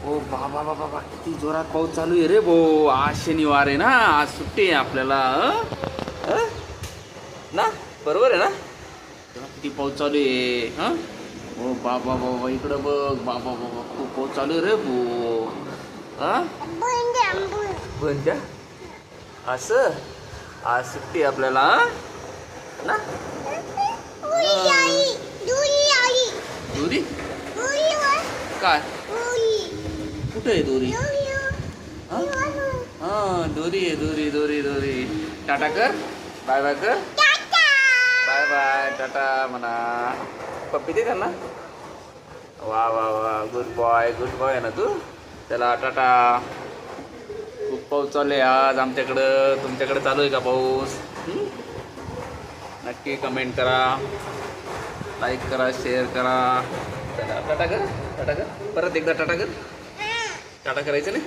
ओ बाबा बाबा बाबा किती जोरात पाऊस चालू आहे रे भो. आज शनिवार आहे ना, आज सुट्टी आहे आपल्याला. ना बरोबर आहे ना. तेव्हा किती पाऊस चालू आहे. ओ बाबा बाबा इकडं बघ. बाबा बाबा खूप पाऊस चालू आहे रे भो. बंद असं आज सुट्टी आहे आपल्याला ना. दोरी काय कुठे आहे दोरी. हां दोरी आहे दोरी दोरी दोरी. टाटा कर बाय बाय कर. बाय बाय टाटा म्हणा. पप्पी दे त्यांना. वा वा वा गुड बॉय आहे ना तू. त्याला टाटा. खूप पाऊस चालू आहे आज आमच्याकडं. तुमच्याकडे चालू आहे का पाऊस. नक्की कमेंट करा, लाईक करा, शेअर करा. टाटा कर टाटा कर. परत एकदा टाटा कर. टाटा करायचं नाही.